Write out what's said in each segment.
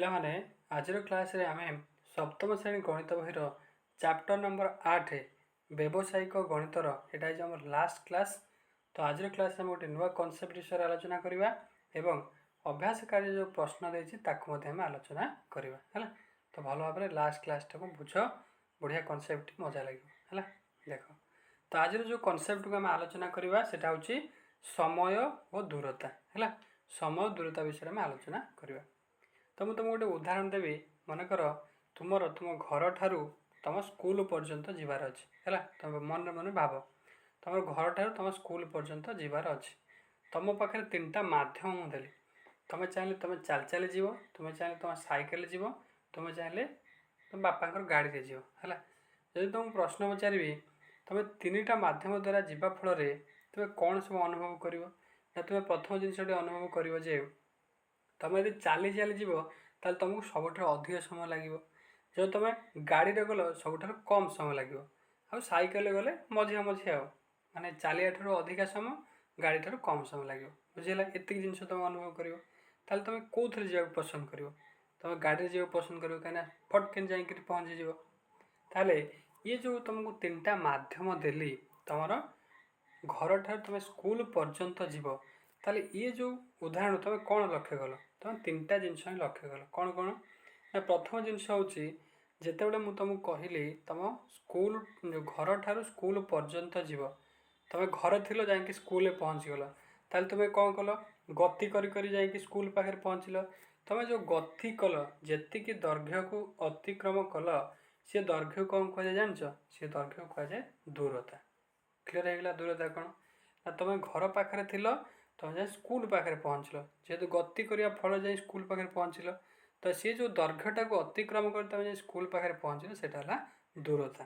ପିଲାମାନେ ଆଜିର କ୍ଲାସରେ ଆମେ ସପ୍ତମ ଶ୍ରେଣୀ ଗଣିତ ବହିର ଚାପ୍ଟର ନମ୍ବର 8 ବ୍ୟବସାୟିକ ଗଣିତର ଏଟା ହେଉଛି ଆମର ଲାଷ୍ଟ କ୍ଲାସ୍। ତ ଆଜିର କ୍ଲାସରେ ଆମେ ଗୋଟେ ନୂଆ କନସେପ୍ଟ ବିଷୟରେ ଆଲୋଚନା କରିବା ଏବଂ ଅଭ୍ୟାସକାରୀ ଯେଉଁ ପ୍ରଶ୍ନ ଦେଇଛି ତାକୁ ମଧ୍ୟ ଆମେ ଆଲୋଚନା କରିବା ହେଲା। ତ ଭଲ ଭାବରେ ଲାଷ୍ଟ କ୍ଲାସଟାକୁ ବୁଝ, ବଢ଼ିଆ କନସେପ୍ଟ, ମଜା ଲାଗିବ ହେଲା। ଦେଖ, ତ ଆଜିର ଯେଉଁ କନସେପ୍ଟକୁ ଆମେ ଆଲୋଚନା କରିବା ସେଟା ହେଉଛି ସମୟ ଓ ଦୂରତା ହେଲା। ସମୟ ଦୂରତା ବିଷୟରେ ଆମେ ଆଲୋଚନା କରିବା। ତ ମୁଁ ତୁମକୁ ଗୋଟେ ଉଦାହରଣ ଦେବି। ମନେକର ତୁମ ଘରଠାରୁ ତୁମ ସ୍କୁଲ ପର୍ଯ୍ୟନ୍ତ ଯିବାର ଅଛି ହେଲା। ତୁମେ ମନେ ମନେ ଭାବ, ତୁମ ଘରଠାରୁ ତୁମ ସ୍କୁଲ ପର୍ଯ୍ୟନ୍ତ ଯିବାର ଅଛି। ତୁମ ପାଖରେ ତିନିଟା ମାଧ୍ୟମ ମୁଁ ଦେଲି। ତୁମେ ଚାହିଁଲେ ତୁମେ ଚାଲି ଚାଲି ଯିବ, ତୁମେ ଚାହିଁଲେ ତୁମ ସାଇକେଲରେ ଯିବ, ତୁମେ ଚାହିଁଲେ ତୁମ ବାପାଙ୍କର ଗାଡ଼ିରେ ଯିବ ହେଲା। ଯଦି ତୁମକୁ ପ୍ରଶ୍ନ ପଚାରିବି ତୁମେ ତିନିଟା ମାଧ୍ୟମ ଦ୍ୱାରା ଯିବା ଫଳରେ ତୁମେ କ'ଣ ସବୁ ଅନୁଭବ କରିବ, ନା ତୁମେ ପ୍ରଥମ ଜିନିଷଟି ଅନୁଭବ କରିବ ଯେ ତୁମେ ଯଦି ଚାଲି ଚାଲି ଯିବ ତାହେଲେ ତୁମକୁ ସବୁଠାରୁ ଅଧିକ ସମୟ ଲାଗିବ। ଯଦି ତୁମେ ଗାଡ଼ିରେ ଗଲ ସବୁଠାରୁ କମ୍ ସମୟ ଲାଗିବ, ଆଉ ସାଇକେଲରେ ଗଲେ ମଝିଆ ମଝିଆ ମାନେ ଚାଲିବା ଠାରୁ ଅଧିକା ସମୟ, ଗାଡ଼ି ଠାରୁ କମ୍ ସମୟ ଲାଗିବ। ବୁଝିଲା? ଏତିକି ଜିନିଷ ତୁମେ ଅନୁଭବ କରିବ। ତାହେଲେ ତୁମେ କେଉଁଥିରେ ଯିବାକୁ ପସନ୍ଦ କରିବ? ତୁମେ ଗାଡ଼ିରେ ଯିବାକୁ ପସନ୍ଦ କରିବ, କାହିଁକିନା ଫଟକିନି ଯାଇକିରି ପହଞ୍ଚିଯିବ। ତାହେଲେ ଇଏ ଯେଉଁ ତୁମକୁ ତିନିଟା ମାଧ୍ୟମ ଦେଲି, ତୁମର ଘରଠାରୁ ତୁମେ ସ୍କୁଲ ପର୍ଯ୍ୟନ୍ତ ଯିବ, ତାହେଲେ ଇଏ ଯେଉଁ ଉଦାହରଣ ତୁମେ କ'ଣ ଲକ୍ଷ୍ୟ କଲ? ତୁମେ ତିନିଟା ଜିନିଷ ହିଁ ଲକ୍ଷ୍ୟ କଲ। କ'ଣ କ'ଣ? ନା ପ୍ରଥମ ଜିନିଷ ହେଉଛି ଯେତେବେଳେ ମୁଁ ତୁମକୁ କହିଲି ତୁମ ସ୍କୁଲ ଘରଠାରୁ ସ୍କୁଲ ପର୍ଯ୍ୟନ୍ତ ଯିବ, ତୁମେ ଘରେ ଥିଲ ଯାଇକି ସ୍କୁଲରେ ପହଞ୍ଚିଗଲ, ତାହେଲେ ତୁମେ କ'ଣ କଲ? ଗତି କରି କରି ଯାଇକି ସ୍କୁଲ ପାଖରେ ପହଞ୍ଚିଲ। ତୁମେ ଯେଉଁ ଗତି କଲ, ଯେତିକି ଦୈର୍ଘ୍ୟକୁ ଅତିକ୍ରମ କଲ, ସେ ଦୈର୍ଘ୍ୟକୁ କ'ଣ କୁହାଯାଏ ଜାଣିଛ? ସେ ଦୈର୍ଘ୍ୟକୁ କୁହାଯାଏ ଦୂରତା। କ୍ଲିୟର ହେଇଗଲା? ଦୂରତା କ'ଣ? ନା ତୁମେ ଘର ପାଖରେ ଥିଲ, ତୁମେ ଯାଇ ସ୍କୁଲ ପାଖରେ ପହଞ୍ଚିଲ, ଯେହେତୁ ଗତି କରିବା ଫଳରେ ଯାଇ ସ୍କୁଲ ପାଖରେ ପହଞ୍ଚିଲ, ତ ସେ ଯେଉଁ ଦୈର୍ଘ୍ୟଟାକୁ ଅତିକ୍ରମ କରି ତୁମେ ଯାଇ ସ୍କୁଲ ପାଖରେ ପହଞ୍ଚିଲ, ସେଇଟା ହେଲା ଦୂରତା।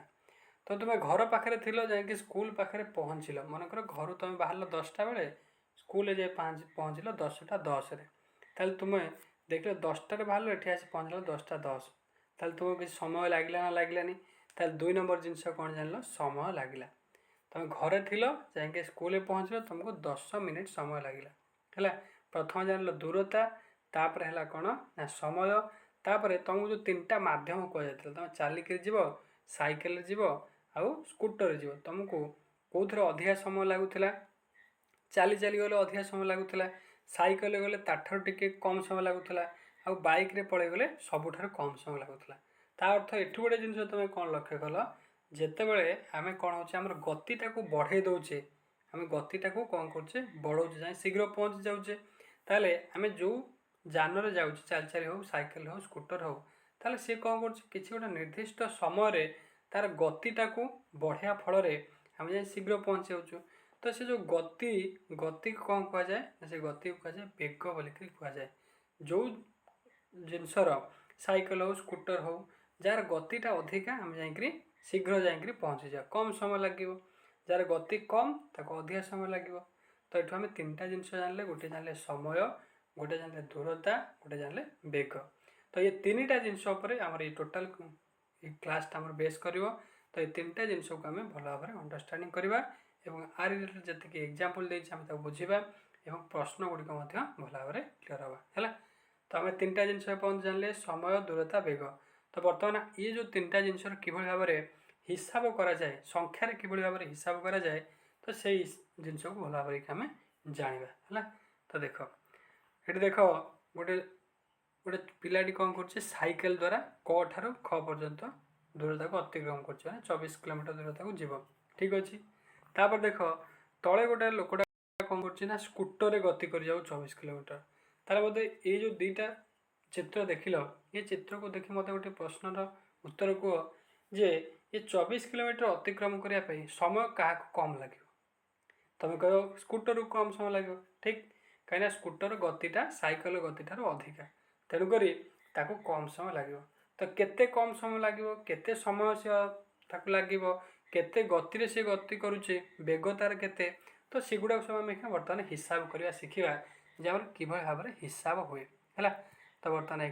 ତ ତୁମେ ଘର ପାଖରେ ଥିଲ, ଯାଇକି ସ୍କୁଲ ପାଖରେ ପହଞ୍ଚିଲ। ମନେକର ଘରୁ ତୁମେ ବାହାରିଲ 10ଟା ବେଳେ, ସ୍କୁଲରେ ଯାଇ ପହଞ୍ଚିଲ 10ଟା 10ରେ। ତାହେଲେ ତୁମେ ଦେଖିଲ 10ଟାରେ ବାହାରିଲ, ଏଠି ଆସି ପହଞ୍ଚିଲ 10ଟା 10। ତାହେଲେ ତୁମକୁ କିଛି ସମୟ ଲାଗିଲା ନା ଲାଗିଲାନି? ତାହେଲେ 2 ନମ୍ବର ଜିନିଷ କ'ଣ ଜାଣିଲ? ସମୟ ଲାଗିଲା। ତୁମେ ଘରେ ଥିଲ, ଯାଇକି ସ୍କୁଲରେ ପହଞ୍ଚିଲ, ତୁମକୁ 10 ମିନିଟ୍ ସମୟ ଲାଗିଲା ହେଲା। ପ୍ରଥମେ ଜାଣିଲ ଦୂରତା, ତାପରେ ହେଲା କ'ଣ? ନା ସମୟ, ତାପରେ ତୁମକୁ ଯେଉଁ ତିନିଟା ମାଧ୍ୟମ କୁହାଯାଇଥିଲା, ତୁମେ ଚାଲିକିରି ଯିବ, ସାଇକେଲରେ ଯିବ, ଆଉ ସ୍କୁଟରରେ ଯିବ, ତୁମକୁ କେଉଁଥିରେ ଅଧିକା ସମୟ ଲାଗୁଥିଲା? ଚାଲି ଚାଲି ଗଲେ ଅଧିକା ସମୟ ଲାଗୁଥିଲା, ସାଇକେଲରେ ଗଲେ ତାଠାରୁ ଟିକେ କମ୍ ସମୟ ଲାଗୁଥିଲା, ଆଉ ବାଇକ୍ରେ ପଳେଇଗଲେ ସବୁଠାରୁ କମ୍ ସମୟ ଲାଗୁଥିଲା। ତା ଅର୍ଥ ଏଠୁ ଗୋଟେ ଜିନିଷ ତୁମେ କ'ଣ ଲକ୍ଷ୍ୟ କଲ? ଯେତେବେଳେ ଆମେ କ'ଣ ହେଉଛି, ଆମର ଗତିଟାକୁ ବଢ଼େଇ ଦେଉଛେ, ଆମେ ଗତିଟାକୁ କ'ଣ କରୁଛେ? ବଢ଼ାଉଛେ, ଯାଇ ଶୀଘ୍ର ପହଞ୍ଚି ଯାଉଛେ। ତାହେଲେ ଆମେ ଯେଉଁ ଯାନରେ ଯାଉଛେ, ଚାଲି ଚାଲି ହେଉ, ସାଇକେଲ ହେଉ, ସ୍କୁଟର ହେଉ, ତାହେଲେ ସେ କ'ଣ କରୁଛି? କିଛି ଗୋଟେ ନିର୍ଦ୍ଦିଷ୍ଟ ସମୟରେ ତା'ର ଗତିଟାକୁ ବଢ଼ାଇବା ଫଳରେ ଆମେ ଯାଇ ଶୀଘ୍ର ପହଞ୍ଚି ଯାଉଛୁ। ତ ସେ ଯେଉଁ ଗତିକୁ କ'ଣ କୁହାଯାଏ? ନା ସେ ଗତିକୁ କୁହାଯାଏ ବେଗ ବୋଲିକି କୁହାଯାଏ। ଯେଉଁ ଜିନିଷର ସାଇକେଲ ହେଉ, ସ୍କୁଟର ହେଉ, ଯାହାର ଗତିଟା ଅଧିକା, ଆମେ ଯାଇକରି ଶୀଘ୍ର ଯାଇକରି ପହଞ୍ଚିଯାଉ, କମ୍ ସମୟ ଲାଗିବ। ଯାହାର ଗତି କମ୍, ତାକୁ ଅଧିକା ସମୟ ଲାଗିବ। ତ ଏଠୁ ଆମେ ତିନିଟା ଜିନିଷ ଜାଣିଲେ। ଗୋଟେ ଜାଣିଲେ ସମୟ, ଗୋଟେ ଜାଣିଲେ ଦୂରତା, ଗୋଟେ ଜାଣିଲେ ବେଗ। ତ ଏ ତିନିଟା ଜିନିଷ ଉପରେ ଆମର ଏଇ ଟୋଟାଲ କ୍ଲାସ୍ଟା ଆମର ବେସ୍ କରିବ। ତ ଏ ତିନିଟା ଜିନିଷକୁ ଆମେ ଭଲ ଭାବରେ ଅଣ୍ଡରଷ୍ଟାଣ୍ଡିଂ କରିବା ଏବଂ ଆ ରିଲେଟେଡ୍ ଯେତିକି ଏକ୍ଜାମ୍ପଲ୍ ଦେଇଛି ଆମେ ତାକୁ ବୁଝିବା ଏବଂ ପ୍ରଶ୍ନ ଗୁଡ଼ିକ ମଧ୍ୟ ଭଲ ଭାବରେ କ୍ଲିୟର ହେବା ହେଲା। ତ ଆମେ ତିନିଟା ଜିନିଷ ଏପର୍ଯ୍ୟନ୍ତ ଜାଣିଲେ, ସମୟ, ଦୂରତା, ବେଗ। ତ ବର୍ତ୍ତମାନ ଇଏ ଯେଉଁ ତିନିଟା ଜିନିଷର କିଭଳି ଭାବରେ ହିସାବ କରାଯାଏ, ସଂଖ୍ୟାରେ କିଭଳି ଭାବରେ ହିସାବ କରାଯାଏ, ତ ସେଇ ଜିନିଷକୁ ଭଲ ଭାବରେ ଆମେ ଜାଣିବା ହେଲା। ତ ଦେଖ, ଏଠି ଦେଖ, ଗୋଟେ ପିଲାଟି କ'ଣ କରୁଛି? ସାଇକେଲ ଦ୍ୱାରା କ ଠାରୁ ଖ ପର୍ଯ୍ୟନ୍ତ ଦୂରତାକୁ ଅତିକ୍ରମ କରୁଛି, ମାନେ 24 କିଲୋମିଟର ଦୂରତାକୁ ଯିବ। ଠିକ୍ ଅଛି। ତାପରେ ଦେଖ, ତଳେ ଗୋଟେ ଲୋକଟା କ'ଣ କରୁଛି? ନା ସ୍କୁଟରରେ ଗତି କରିଯାଉ 24 କିଲୋମିଟର। ତାହେଲେ ମୋତେ ଏଇ ଯେଉଁ ଦୁଇଟା ଚିତ୍ର ଦେଖିଲ, ଏ ଚିତ୍ରକୁ ଦେଖି ମୋତେ ଗୋଟେ ପ୍ରଶ୍ନର ଉତ୍ତର କୁହ ଯେ ଏ 24 କିଲୋମିଟର ଅତିକ୍ରମ କରିବା ପାଇଁ ସମୟ କାହାକୁ କମ୍ ଲାଗିବ? ତୁମେ କହିବ ସ୍କୁଟରକୁ କମ୍ ସମୟ ଲାଗିବ। ଠିକ୍, କାହିଁକିନା ସ୍କୁଟର ଗତିଟା ସାଇକେଲ ଗତିଠାରୁ ଅଧିକା, ତେଣୁକରି ତାକୁ କମ୍ ସମୟ ଲାଗିବ। ତ କେତେ କମ୍ ସମୟ ଲାଗିବ, କେତେ ସମୟ ସେ ତାକୁ ଲାଗିବ, କେତେ ଗତିରେ ସେ ଗତି କରୁଛି, ବେଗ ତାର କେତେ, ତ ସେଗୁଡ଼ାକ ସବୁ ଆମେ ବର୍ତ୍ତମାନ ହିସାବ କରିବା ଶିଖିବା ଯେ ଆମର କିଭଳି ଭାବରେ ହିସାବ ହୁଏ ହେଲା। ତ ବର୍ତ୍ତମାନ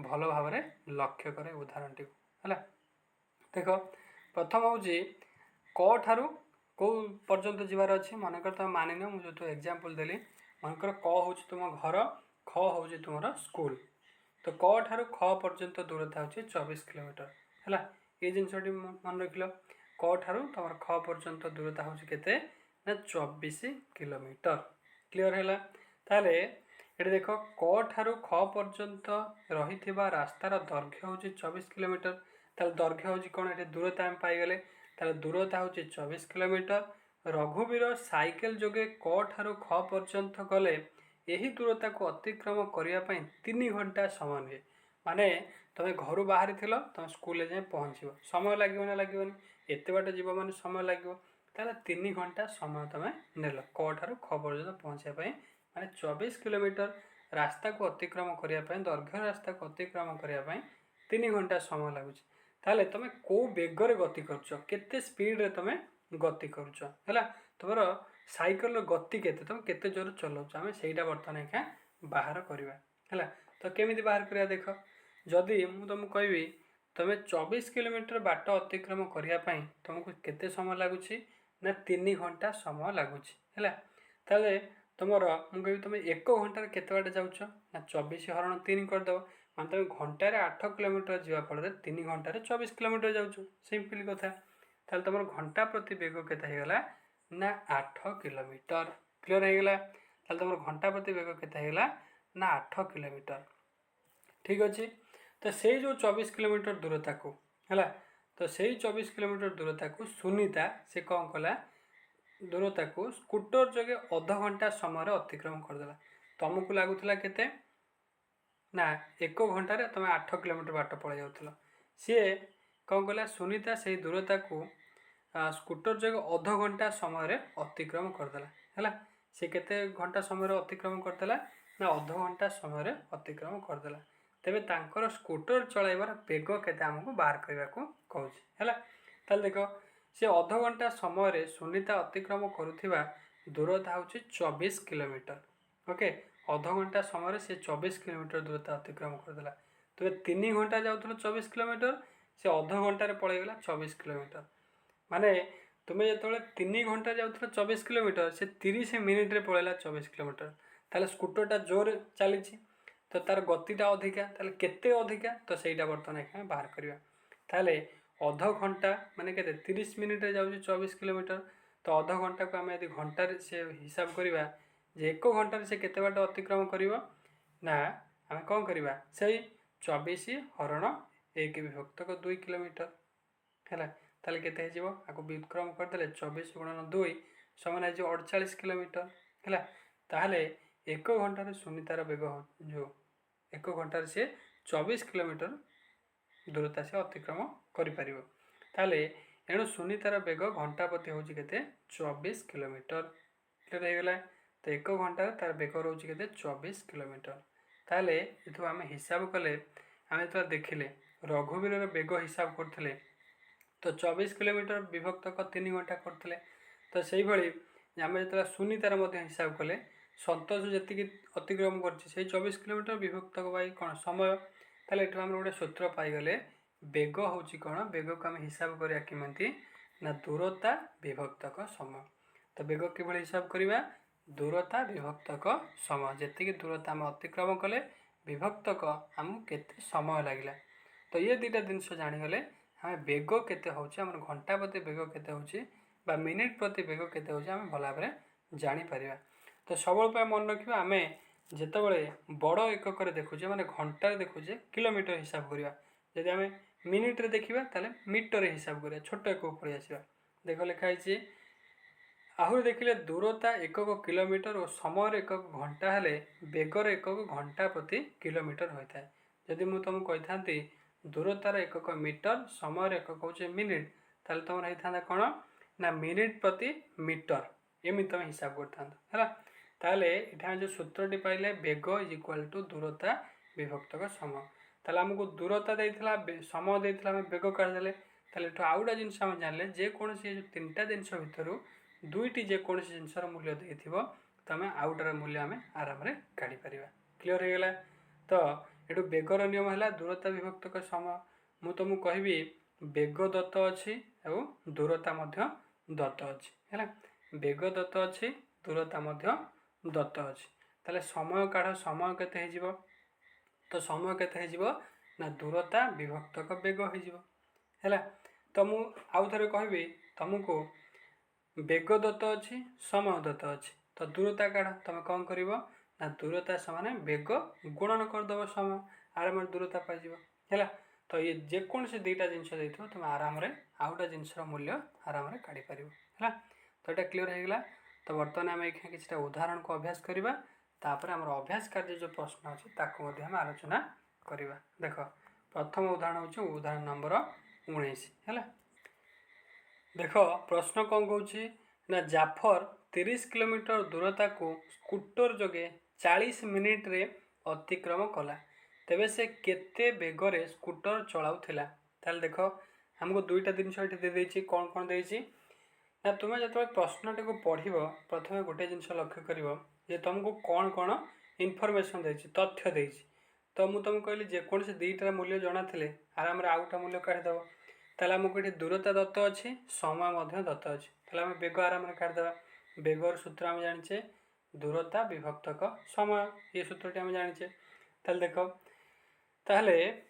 ଭଲ ଭାବରେ ଲକ୍ଷ୍ୟ କରେ ଉଦାହରଣଟିକୁ ହେଲା। ଦେଖ, ପ୍ରଥମ ହେଉଛି କ ଠାରୁ କେଉଁ ପର୍ଯ୍ୟନ୍ତ ଯିବାର ଅଛି? ମନେକର ତୁମେ ମାନିନିଅ, ମୁଁ ଯେଉଁ ଏକ୍ଜାମ୍ପଲ୍ ଦେଲି, ମନେକର କ ହେଉଛି ତୁମ ଘର, ଖ ହେଉଛି ତୁମର ସ୍କୁଲ। ତ तो क ठारू ख पर्यंत दूरता होची 24 किलोमीटर हैला। ये जिनसटी मन रखिलो क ठारू तमर ख पर्यंत दूरता होची केते ना 24 किलोमीटर। क्लियर हैला। ताले एठी देखो क ठारू ख पर्यंत रहिथिबा रास्तार दैर्घ्य होची 24 किलोमीटर। ताले दैर्घ्य होची कोन एठी दूरता हम पाई गेले। ताले दूरता होची 24 किलोमीटर। रघुवीर साइकेल जोगे क ठारू ख पर्यंत गले यही दूरता को अतिक्रम करिया पई 3 घंटा समय निए। माने तुम घर बाहरी थिलो तुम स्कूल जाए पहुँचो समय लगे ना लगे एत बाट जीव मान समय लगे ताले 3 घंटा समय तुम नेल क ठारू ख पर्यंत पहुँचापी माने 24 किलोमीटर रास्ता को अतिक्रम करने दैर्घ्य रास्ता को अतिक्रम करने 3 घंटा समय लगुच। ताले तुम को बेगर गति करते स्पीड रे तुम गति करुला तुम साइकेल गति केते तुम केते जोर चलाउछ आम सेटा बर्तमान एका बाहर करवा है। तो केमी बाहर करा देख जदि मु तुमको कहबी तुम 24 किलोमीटर बाट अतिक्रम करने तुमको केते समय लगुच ना 3 घंटा समय लगुच है। ताले तुम मुझे तुम 1 घंटे केते बाट जाऊछ ना 24 हरण 3 करदेव मान तुम घंटे 8 किलोमीटर जावा फल 3 घंटे 24 किलोमीटर जाऊँ सिंपल कथा। ताले तुम घंटा प्रति बेग केते होगा ना 8 किलोमीटर। क्लियर हो गला। ताले तुम घंटा प्रति बेग केते होगा ना 8 किलोमीटर। ठीक अच्छे। तो से जो 24 किलोमीटर दूरता को है तो से 24 किलोमीटर दूरता को सुनीता से कौन कला दूरता को स्कूटर जगह अध घंटा समय अतिक्रम करदेला। तुमको लगुला केते ना 1 घंटे तुम 8 किलोमीटर बाट पड़े जाऊल सी कौन कला सुनीता से दूरता को स्कूटर जगह अध घंटा समय अतिक्रम करदेला है। सी केते घंटा समय अतिक्रम करदेला ना अध घंटा समय अतिक्रम करदेला। तेबे तांकर स्कूटर चलाइबार बेग केते हमको बाहर करने को कहूँ है। ताल देख सी अध घंटा समय सुनीता अतिक्रम करुवा दूरता हूँ 24 किलोमीटर। ओके अध घंटा समय से 24 किलोमीटर दूरता अतिक्रम करदेला। तेरे 3 घंटा जाऊल 24 किलोमीटर से अध घंटे पलैगला 24 किलोमीटर माने तुम्हें जो 3 घंटा जाऊल 24 किलोमीटर से 30 मिनिट्रे पलैला 24 किलोमीटर। ताले स्कूटरटा जोर चली तो तार गतिटा अधिका ताले केते अधिका तो सहीटा बर्तमान एक बाहर करवा। ताले अध घंटा माने केते 30 मिनिट्रे जाऊँ 24 किलोमीटर तो अध घंटा को आम यदि घंटार से हिसाब करवा जे 1 घंटे से केते बाट अतिक्रम करिवो ना आम कौन करवा से 24 हरण 1 विभक्त 2 किलोमीटर है। ताले केते हे जिवो आको व्युत्क्रम करदेले 24 गुणन 2 समान है 48 किलोमीटर है। ताहले 1 घंटे सुनीतार बेग जो 1 घंटे से 24 किलोमीटर दूरता से अतिक्रम करिपारिबो। ताले एणु सुनीतार बेग घंटा प्रति होची केते 24 किलोमीटर। क्लियर हो गला। तो 1 घंटे तार बेग रोची केते 24 किलोमीटर। ताले एथु आमे हिसाब कले आमे तो देखिले रघुवीर बेग हिसाब करथिले तो 24 किलोमीटर विभक्त 3 घंटा करथिले। तो सेही भली आमे जतला सुनीतार मध्य हिसाब कले संतोष जी अतिक्रम कर 24 किलोमीटर विभक्त बाई कौन समय ताले एठु हम गोटे सूत्र पाईगले बेग हूँ कौन बेग को आम हिसाब करिया किमंती ना दूरता विभक्तक समय। तो बेग किभली हिसाब करिवा दूरता विभक्तक समय जेतिकी दूरता आम अतिक्रम कले विभक्तक आमको केते समय लागिला। तो ये दुईटा जिनस जानीगले आम बेग केते होउछि आम घंटा प्रति बेग केते होउछि बा मिनिट प्रति बेग केते होउछि आम भल भाव जानी परिवा। तो सब मन रखिए आम जितेबाला बड़ एकक देखुचे माने घंटार देखुचे किलोमीटर हिसाब करवा जदि आम मिनिट्रे देखा ताले मीटर हिसाब करा छोट एकक पड़े आसवा। देख लिखाई आहरी देखिले दूरता एकक किलोमीटर और समय एकक घंटा हेले बेगर एकक घंटा प्रति किलोमीटर होता है। जदि मुझे तुमको कही था दूरतार एकक मीटर समय एकक हूँ मिनिट ताले तुम होता कौन ना मिनिट प्रति मीटर एमती तुम हिसाब कर ताले एठा जो सूत्रटी पाइले बेग इज इक्वाल टू दूरता विभक्तक समय। ताले हमको दूरता देइथिला समय देइथिला हम बेग काढदेले ताले एठा आउडा जिंस हम जानले जे कोनसी जो तीनटा जिंस भितरु दुईटी जे कोनसी जिंसर मूल्य देइथिबो तमे आउटार मूल्य हमें आराम रे काढी परिबा। क्लियर हो गेला। तो एठु बेगर नियम हैला दूरता विभक्तक समय। मु तुमको कहबी बेग दत्त अछि एवं दूरता मध्य दत्त अछि हैला। बेग दत्त अछि दूरता मध्य दत्त अछि ताले समय काढ समय केते हे जिवो तो समय केते हो ना दूरता विभक्तक बेग हो। तो मु आउ थे कहबी तुमको बेग दत्त अच्छी समय दत्त अच्छी तो दूरता काढ़ तुम कौन कर ना दूरता समान बेग गुणन करदेव समय आराम दूरता पाइज है। तो ये जेकोसी दुईटा जिनस देखो तुम आराम आउ गोटे जिनसर मूल्य आराम काढ़ी पार है। तो ये क्लीयर होगा। तो बर्तमान आम कि उदाहरण को अभ्यास करवा तापर आम अभ्यास कार्य जो प्रश्न अच्छे ताकू आम आलोचना करवा। देख प्रथम उदाहरण हूँ उदाहरण नंबर 19 है। देख प्रश्न कौन कौन ना जाफर 30 किलोमीटर दूरता को स्कूटर जोगे 40 मिनिट रे अतिक्रम कला तेबे से केते बेगरे स्कूटर चलाउथिला। ताल देख हमको दुईटा जिनस ये दे कौन कौन देती ना तुम्हें जो प्रश्नटी को पढ़ प्रथम गोटे जिनस लक्ष्य कर तुमको कौन कौन इनफर्मेशन देती तथ्य देती। तो मुझे तुमको कहली जेकोसी दुईटार मूल्य जना थे आराम आउ गोटा मूल्य काढ़ीदेव। ताल आमको ये दूरता दत्त अच्छी समय दत्त अच्छी ताल आम बेग आराम काढ़ीदेव। बेगर सूत्र आम जाचे दूरता विभक्तक समय ये सूत्रटी आम जाचे। ताल देख ताहले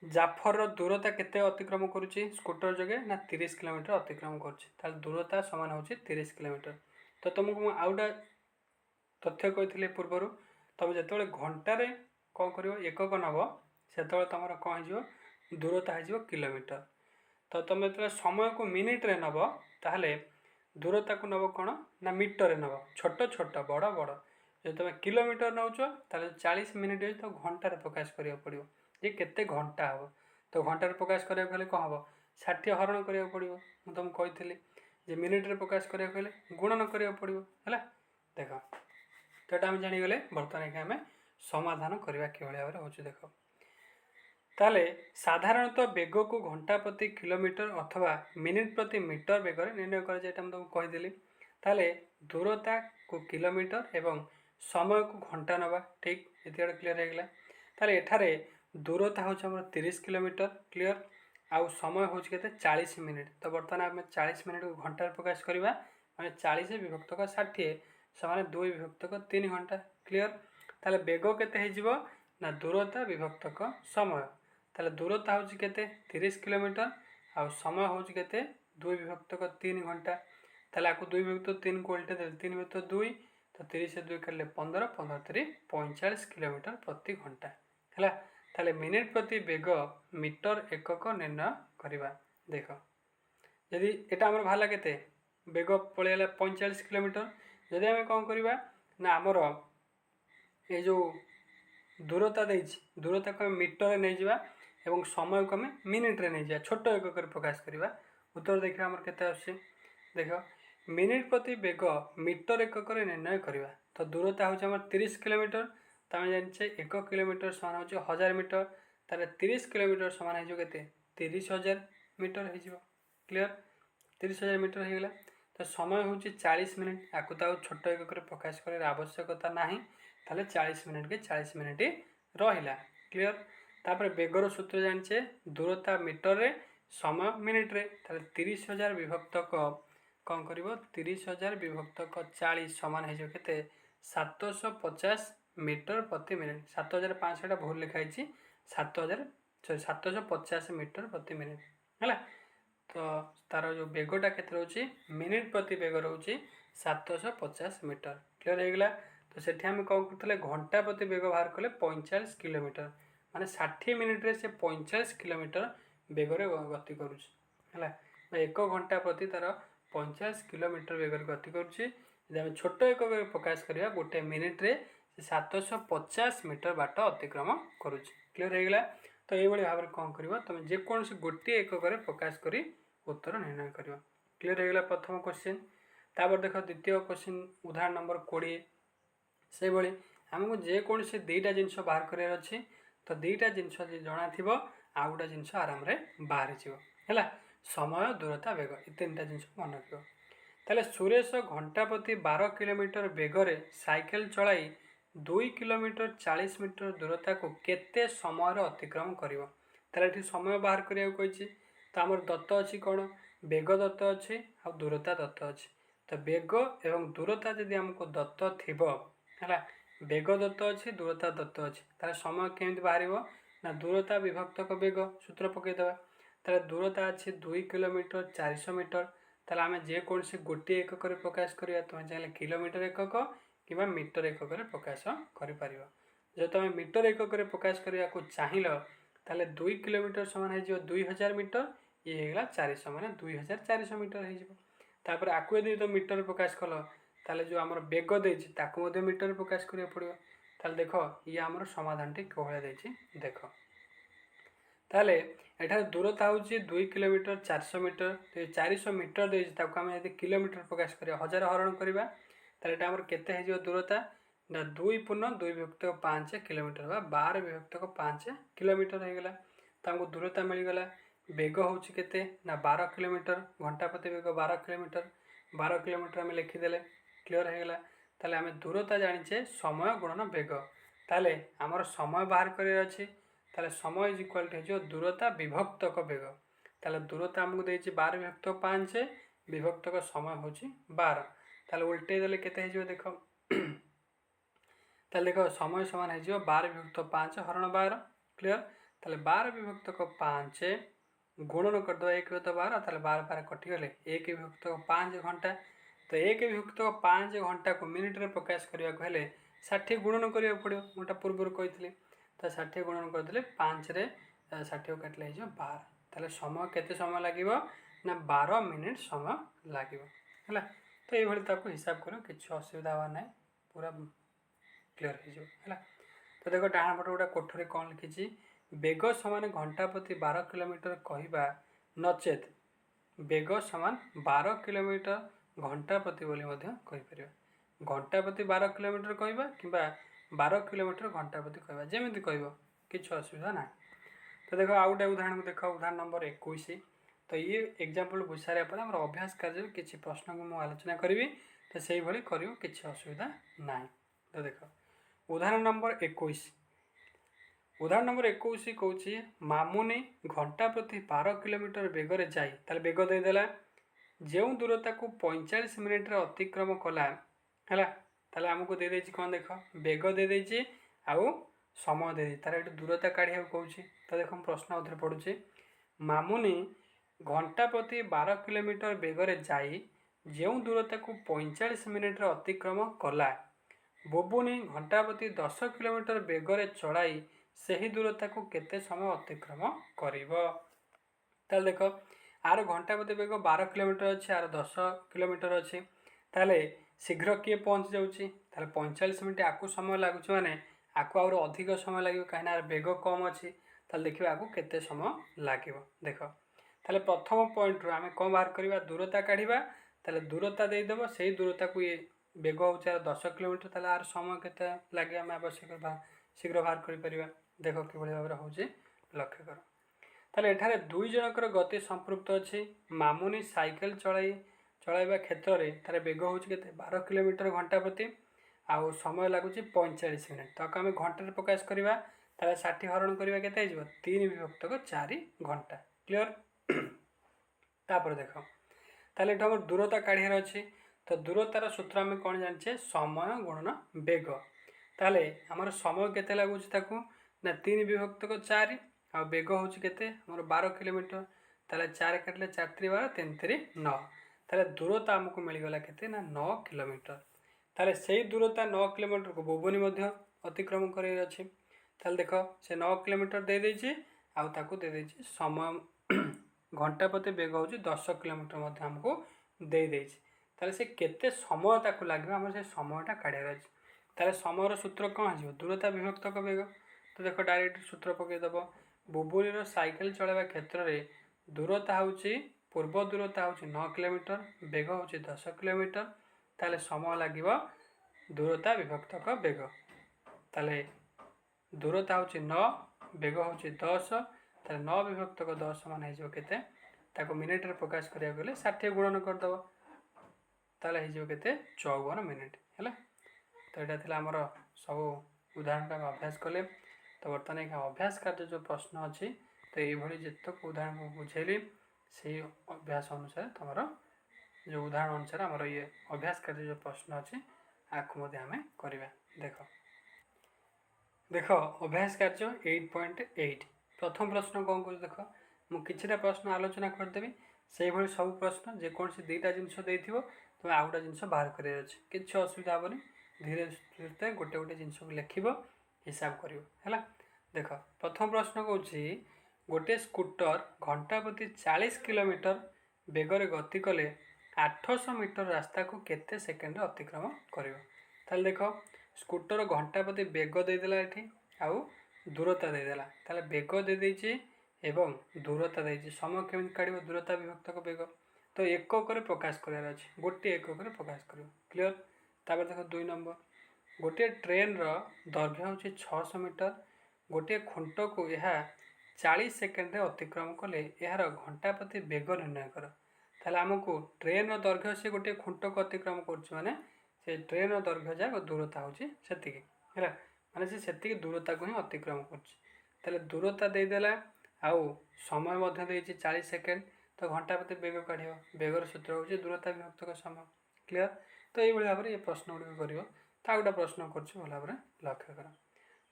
जाफर दूरता केते अतिक्रम करुच्ची स्कूटर जोगे ना 30 किलोमीटर अतिक्रम कर दूरता समान हो 30 किलोमीटर। तो तुमको मुझे आउटा तथ्य कही पूर्वर तुम जो घंटार कौन कर एकक नब से तुम कौन हो दूरता हो किलोमीटर। तो तुम जो समय को मिनिट रे नब ताहले दूरता को नब कौन ना मीटर नब छोट छोट बड़ बड़ जो तुम किलोमीटर नौच ताले 40 मिनिट तो घंटार प्रकाश करा पड़ो ये केते घंटा हम। तो घंटार प्रकाश कराया कौन हम 60 हरण करा पड़ो मुझे तुमको कही मिनिट्रे प्रकाश कराया गुणन करा पड़ो है। देख तो यहाँ आम जागले बर्तमान आम समाधान करवा कि भाव हो। देख ताले साधारणतः बेग को घंटा प्रति किलोमीटर अथवा मिनिट प्रति मीटर बेगर निर्णय कर तुमको कहीदेली। ताले दूरता को किलोमीटर एवं समय को घंटा नवा ठीक ये क्लीयर होगा। ताले एठारे दूरता हूँ 30 किलोमीटर क्लीयर आउ समय हूँ के 40 मिनिट। तो बर्तमान आम 40 मिनिट को घंटार प्रकाश करवा मैंने 40 विभक्तक 60 सामान 2 विभक्तक 3 घंटा क्लीयर। ताले बेग केते हो ना दूरता विभक्तक समय ताले दूरता हूँ के 30 किलोमीटर आउ समय हूँ के 2 विभक्तक 3 घंटा। ताले आपको 2 विभक्त 3 को उल्टे देते 3 विभक्त 2 तो 30 से 2 काटे 15 15 3 45 किलोमीटर प्रति घंटा है। ताले मिनिट प्रति बेग मीटर एकक निर्णय करवा। देख यदि यहाँ आम बाहर के बेग पलैला 45 किलोमीटर जदि आम कौन करवा ना आमर ये जो दूरता देती दूरता को मीटर नहीं जावा एवं समय को आम मिनिट रे नहीं जा छोट एकक प्रकाश करवा। उत्तर देखिए आमर केते आछे देख मिनिट प्रति बेग मीटर एकक निर्णय करवा। तो दूरता हूँ 30 किलोमीटर तो आम जाने 1 किलोमीटर समान हो 1000 मीटर तार 30 किलोमीटर समान हो 30,000 मीटर हो क्लीयर 30,000 मीटर होगा। तो समय हूँ 40 मिनिट आपको तो छोट एकक प्रकाश कर आवश्यकता ना ताले 40 मिनिट के 40 मिनिट रहा क्लीयर। तापर बेगर सूत्र जाने दूरता मीटर रे समय मिनिट रे ताले 30,000 विभक्तक कौन कर 30,000 विभक्तक 40 सामान हो 750 मीटर प्रति मिनिट 7,500 भूल लिखाई 750 मीटर प्रति मिनिट है। तो तार जो बेगटा के रोचे मिनिट प्रति बेग रोचे 750 मीटर क्लीयर होगा। तो से आम कौन करते घंटा प्रति बेग बाहर कले 45 किलोमीटर माने 60 मिनिट रे से 45 किलोमीटर बेगर गति करुँच है। 1 घंटा प्रति तार 50 किलोमीटर बेगर गति करुँच। छोट एक प्रकाश करवा गोटे मिनिट रे 750 मीटर बाट अतिक्रम करुँच क्लीयर होगा। तो ये भाव में कौन कर तुम जेकोसी गोटे एकक प्रकाश कर उत्तर निर्णय कर क्लीयर होगा प्रथम क्वेश्चन। तापर देख द्वितीय क्वेश्चन उदाहरण नंबर 20 से भाई आमको जेकोसी दुईटा जिनस बाहर करार अच्छे। तो दुईटा जिनस जना थी आउ गोटा जिनस आराम बाहरी है समय दूरता बेग ये 3टा जिनस मन रख। ताले सुरेश घंटा प्रति 12 किलोमीटर बेगर साइकेल चलाई 2 किलोमीटर 40 मीटर दूरता को केते समय अतिक्रम करिवो। ताले एठी समय बाहर करिया कहिछि। तो आमर दत्त अच्छी कौन बेग दत्त अच्छी आ दूरता दत्त अच्छी। तो बेग एवं दूरता जदि आमको दत्त थिबो हैला बेग दत्त अच्छी दूरता दत्त अच्छी तार समय केमी बाहर ना दूरता विभक्तक बेग सूत्र पकईदे तार दूरता अच्छी 2 किलोमीटर 400 मीटर ताल आम जेकोसी गोटे एकक प्रकाश करा तुम चाहिए किलोमीटर एकक कि मीटर एकक प्रकाश कर जो तुम मीटर एकक प्रकाश करने को चाहिए ताले 2 किलोमीटर सामान हो 2000 मीटर ये होगा 400 मैंने 2400 मीटर होपर आपको यदि तो मीटर प्रकाश कल ताले जो आम बेग देती मीटर प्रकाश करा पड़ो ताले देख ये आमर समाधान टी कौन देख ताले एठार दूरता हूँ 2 किलोमीटर 400 मीटर तो 400 मीटर देती किलोमीटर प्रकाश करा 1000 हरण करवा ताम के दूरता ना 2 पूर्ण 2 विभक्त 5 किलोमीटर 12 विभक्त 5 किलोमीटर होगा तो आमको दूरता मिलगला बेग हूँ के ना 12 किलोमीटर घंटा प्रति बेग 12 किलोमीटर 12 किलोमीटर आम लिखिदे क्लीयर होगा ताले आम दूरता जाचे समय गुणन बेग ताले आमर समय बाहर करार अच्छी ताले समय इज इक्वाल टू दूरता विभक्तक बेग ताले दूरता आमको देती 12 विभक्त 5 विभक्तक समय हूँ 12 ताले उल्टे देले केते देख ताले देख समय समान हो 12 विभक्त 5 हरण 12 क्लीयर ताले 12 विभक्तक 5 गुणन करदे 1 विभक्त 12 ताले 12 12 कटिगले 1 विभक्त 5 घंटा तो 1 विभक्त 5 घंटा को मिनिट रे प्रकाश करने को हेले 60 गुणन करा पड़ो मोटा पूर्व कही तो 60 गुणन करदे 5 रे 60 काटिले 12 ताले समय केते समय लगे ना 12 मिनिट समय लगे है तो ये हिसाब कर किसी असुविधा हवा ना पूरा क्लीयर हो तो देख डाण पटे गोटे कोठरी कौन लिखी बेग समान घंटा प्रति 12 किलोमीटर कहवा नचेत बेग समान 12 किलोमीटर घंटा प्रति बोली कहीपर घंटा प्रति 12 किलोमीटर कहवा कि 12 किलोमीटर घंटा प्रति कहवा जमी कह किसी असुविधा ना तो देख आउ गोटे उदाहरण को देख उदाहरण नंबर 21 तो ये एग्जाम्पल बुझ सारापर आम अभ्यास कार्य किसी प्रश्न को मुझे आलोचना करी तो से भाई कर किसी असुविधा ना तो देख उदाहरण नंबर 21 उदाहरण नंबर 21 कौन मामुनी घंटा प्रति 12 किलोमीटर बेगर जाई ताले बेग देदेला जो दूरता को 45 मिनिट अतिक्रम कला है ताले आमको दे देछि कौन देख बेग दे देछि आउ समय दे तार ये दूरता काढ़िया कौन तो देख प्रश्न अवधि पढ़ुचे मामुनी घंटा प्रति 12 किलोमीटर बेगर जाई जो दूरता को 45 मिनिट अतिक्रम कला बोबुनी घंटा प्रति 10 किलोमीटर बेगर चलाई सही दूरता को केते समय अतिक्रम कर देख आर घंटा प्रति बेग 12 किलोमीटर अच्छे आर 10 किलोमीटर अच्छी ताले शीघ्र किए पहुँच जाऊँगी 45 मिनट आपको समय लगुच माने आपको आउर अधिक समय लगे कहीं बेग कम अच्छी देखिए आपको केते समय लगे देख ताले प्रथम पॉइंट रू आम कौन बाहर करवा दूरता काढ़ा ताले दूरता देदेव से दूरता को ये बेग हूँ 10 किलोमीटर ताले आर समय केते लगे आम आवश्यक शीघ्र बाहर कर देख कि भाव हूँ लक्ष्य कर ताले एठारे दुई जनकर गति संपृक्त अच्छी मामुनी साइकेल चलाइबा क्षेत्र में तार बेग हूँ के 12 किलोमीटर घंटा प्रति आउ समय लगुच 45 मिनट तो आम घंटे प्रकाश करवा ताले 60 हरण करवा के 3 विभक्त 4 घंटा क्लीयर तापर देख ताले आम दूरता काढ़ार अच्छी तो दूरतार सूत्र आम कौन जाने समय गुणन बेग ताले आमर समय केते लगुच ना 3 विभक्त 4 आ बेग हूँ के 12 किलोमीटर ताले 4 काटिले 4 3 12 3 3 9 ताले दूरता आमको मिलगला के 9 किलोमीटर ताले से दूरता 9 किलोमीटर को बोबनी अतिक्रम कर देख से 9 किलोमीटर दे देछि आउ ताकू दे देछि समय घंटा प्रति बेग हूँ 10 किलोमीटर आमको दे देछि ताले से केते समय ताकू लगे आम से समयटा काढ़ार अच्छे ताले समयर सूत्र कौन हो दूरता विभक्तक बेग तो देख डायरेक्ट सूत्र पकईदेव बुबुनीर साइकेल चलाइबा क्षेत्र में दूरता हूँ पूर्व दूरता हूँ 9 किलोमीटर बेग हूँ 10 किलोमीटर ताले समय लगे दूरता विभक्तक बेग ताले दूरता हूँ 9 बेग हूँ 10 ताले 9 विभक्तक 10 मान हो के मिनिट रे प्रकाश करा गले 60 गुणन करदेव ताले हो के 54 मिनिट है तो यहाँ थी आमर सब उदाहरण आम अभ्यास कले तो बर्तमान एक अभ्यास कार्य जो प्रश्न अच्छी तो ये जितक उदाहरण को बुझेली से अभ्यास अनुसार तुम जो उदाहरण अनुसार आमर ये अभ्यास कार्य जो प्रश्न अच्छी आपको आम करवा देख देख अभ्यास कार्य 8.8 प्रथम प्रश्न कौन कह देख मुझे प्रश्न आलोचना करदेवि से भाई सब प्रश्न जेकोसी दुईटा जिनस तुम आउ गोटे जिन बाहर कर कि असुविधा हेनी धीरे धीरे गोटे गोटे जिनस लिख हिसाब कर देख प्रथम प्रश्न कौन गोटे स्कूटर घंटा प्रति 40 किलोमीटर बेगर गति कले 800 मीटर रास्ता को केते सेकेंड अतिक्रम कर देख स्कूटर घंटा प्रति बेग देदेला ये आउ दूरता देदेला ताले बेग दे देछि एवं दूरता देछि समय केमिति काढिबो दूरता विभक्तक बेग तो एकक प्रकाश करार अच्छे गोटे एकक प्रकाश कर क्लीयर तापर देख 2 नंबर गोटे ट्रेन रो दैर्घ्य होछि 600 मीटर गोटे खुंट को यह 40 सेकेंड अतिक्रम कले यार घंटा प्रति बेग निर्णय कर ताले आमको ट्रेन रो दैर्घ्य से गोटे खुंट को अतिक्रम कर माने से ट्रेन दैर्घ्य जाक दूरता होची सेतिकी है माने से दूरता को ही अतिक्रम कर दूरता देदेला आउ समय मध्य देछि 40 सेकेंड तो घंटा प्रति बेग काढ़ बेगर सूत्र होची दूरता विभक्तक समय क्लीयर तो ये भाव में ये प्रश्न गुड़िक कर गोटे प्रश्न कर भल भाव लक्ष्य कर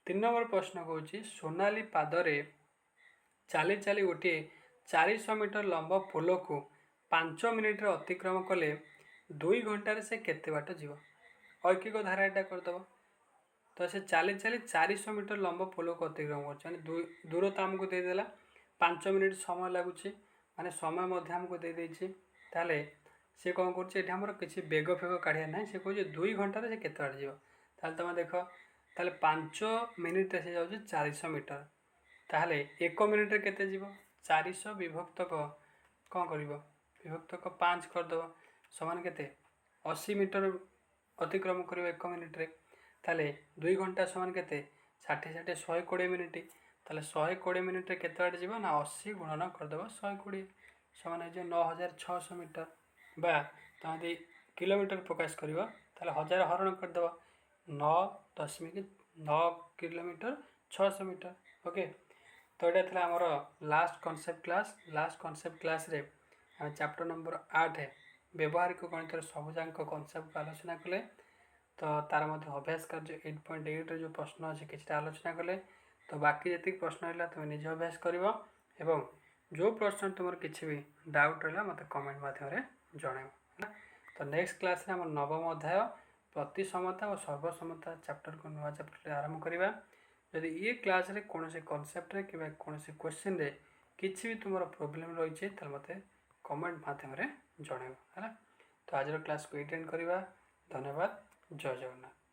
3 नंबर प्रश्न कौन सोनाली पादरे चाली चाली गोटे 400 मीटर लंब पोल को 5 मिनिट अतिक्रम कले 2 घंटार से केते बाट जीव ऐकिक धारा यहाँ करदेव तो से चाली चाली 400 मीटर लंब पोल को अतिक्रम कर दूरता आमको देदेला 5 मिनिट समय लगुच माने समय मध्य आमको दे देछि ताले से कौन कर किसी बेग फेग काढ़िया ना से कहे 2 घंटार से केते बाट जीव ताले तुम देख ताले 5 मिनिट से जाऊँ 400 मीटर ताहले 1 मिनिट रे केते जीव 400 विभक्तक कौन कर विभक्तक 5 करदेव समान केते 80 मीटर अतिक्रम कर 1 मिनिट रे ताले 2 घंटा समान केते 60 60 120 मिनिट ताले 120 मिनिट रे केते बाट जीव ना 80 गुणन करदेव 120 समान है 9600 मीटर बा तमदी किलोमीटर प्रकाश करिवो ताले 1000 हरण करदेव 9.9 किलोमीटर 600 मीटर ओके तो ये था आमर लास्ट कॉन्सेप्ट क्लास रे आम चैप्टर नंबर 8 व्यवहारिक गणित सबुजाक कॉन्सेप्ट को आलोचना कले तो तार मध्य अभ्यास कार्य 8.8 रे जो प्रश्न अच्छे किसी आलोचना कले तो बाकी जी प्रश्न रहा तुम निज अभ्यास कर जो प्रश्न तुम किसी भी डाउट रहा मत कमेंट माध्यम जनइब तो नेक्स्ट क्लास रे आम नवम अध्याय प्रतिसमता और सर्वसमता चैप्टर को नुआ चैप्टर आरंभ करवा जदि ये क्लास रे कौन से कॉन्सेप्ट रे कि कौन से क्वेश्चन रे किसी भी तुम प्रोब्लेम रही है मत कमेंट माध्यम जनइब है तो आज क्लास को एटेंड करवा धन्यवाद जय जगन्नाथ।